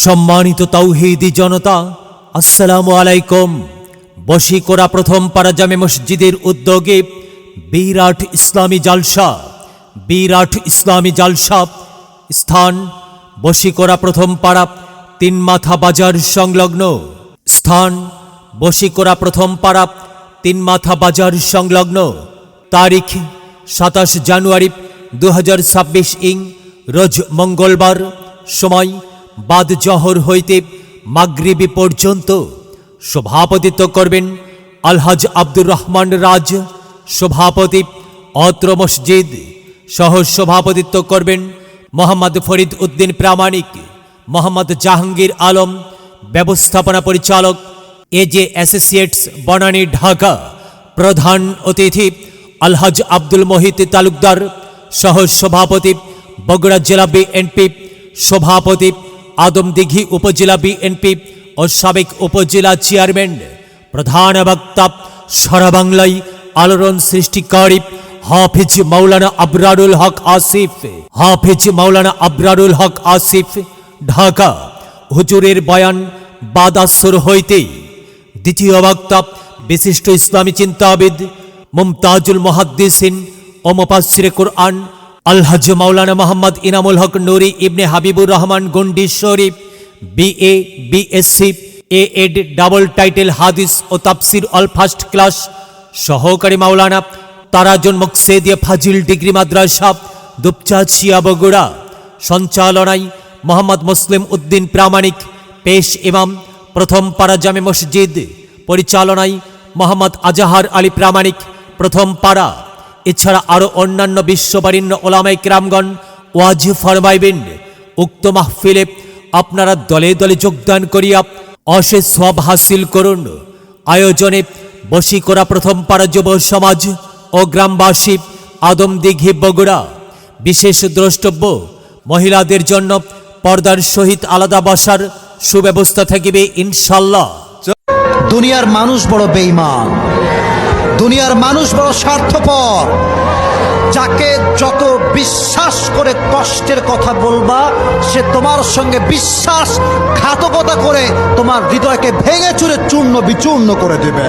সম্মানিত তাওহীদি জনতা, আসসালামু আলাইকুম। বশিকোরা প্রথম পাড়া জামে মসজিদের উদ্যোগে বিরাট ইসলামী জালসা। স্থান বশিকোরা প্রথম পাড়া তিন মাথা বাজার সংলগ্ন। তারিখ 27 জানুয়ারি 2026 ইং রোজ মঙ্গলবার। সময় বাদ জহর হইতে মাগরিবি পর্যন্ত। সভাপতিত্ব করবেন আলহাজ আব্দুর রহমান রাজ, সভাপতি অত্র মসজিদ। সহ সভাপতিত্ব করবেন মোহাম্মদ ফরিদ উদ্দিন প্রামাণিক, মোহাম্মদ জাহাঙ্গীর আলম ব্যবস্থাপনা পরিচালক, এজে অ্যাসোসিয়েটস বনানী ঢাকা। প্রধান অতিথি আলহাজ আব্দুল মোহিত তালুকদার, সহ সভাপতি বগুড়া জেলা বিএনপি, সভাপতি আদমদিঘি উপজেলা বিএনপি ও সাবেক উপজেলা চেয়ারম্যান। প্রধান বক্তা সারা বাংলায় আলোড়ন সৃষ্টিকারী হাফিজ মাওলানা আবরারুল হক আসিফ, ঢাকা। হুজুরের বয়ান বাদ আসর হইতে। দ্বিতীয় বক্তা বিশিষ্ট ইসলামী চিন্তাবিদ মুমতাজুল মুহাদ্দিসিন ও মুফাসসিরে কুরআন আলহাজ মাওলানা মোহাম্মদ ইনামুল হক নুরি ইবনে হাবিবুর রহমান গন্ডি শরীফ, BA BSc A.Ed double title হাদিস ও তাফসির অল ফার্স্ট ক্লাস। সহকারী মাওলানা তারাজুন মুকসেদিয়া ফাজিল ডিগ্রি মাদ্রাসা, দুপচাচিয়া বগুড়া। সঞ্চালনায় মোহাম্মদ মুসলিম উদ্দিন প্রামাণিক, পেশ ইমাম প্রথম পাড়া জামে মসজিদ। পরিচালনায় মোহাম্মদ আজাহার আলী প্রামাণিক, প্রথম পাড়া। এছাড়া আরও অন্যান্য বিশ্ববরেণ্য ওলামায়ে কেরামগণ ওয়াজ ফরমাইবেন। উক্ত মাহফিলে আপনারা দলে দলে যোগদান করিয়া অশেষ সওয়াব হাসিল করুন। আয়োজনে বশিকোরা প্রথম পাড়া যুব সমাজ ও গ্রামবাসী, আদমদিঘি বগুড়া। বিশেষ দ্রষ্টব্য, মহিলাদের জন্য পর্দার সহিত আলাদা বসার সুব্যবস্থা থাকিবে ইনশাল্লাহ। দুনিয়ার মানুষ বড় বেঈমান, দুনিয়ার মানুষ বড় স্বার্থপর। যাকে যত বিশ্বাস করে কষ্টের কথা বলবা, সে তোমার সঙ্গে বিশ্বাসঘাতকতা করে তোমার হৃদয়কে ভেঙে চুরে চূর্ণ বিচূর্ণ করে দেবে।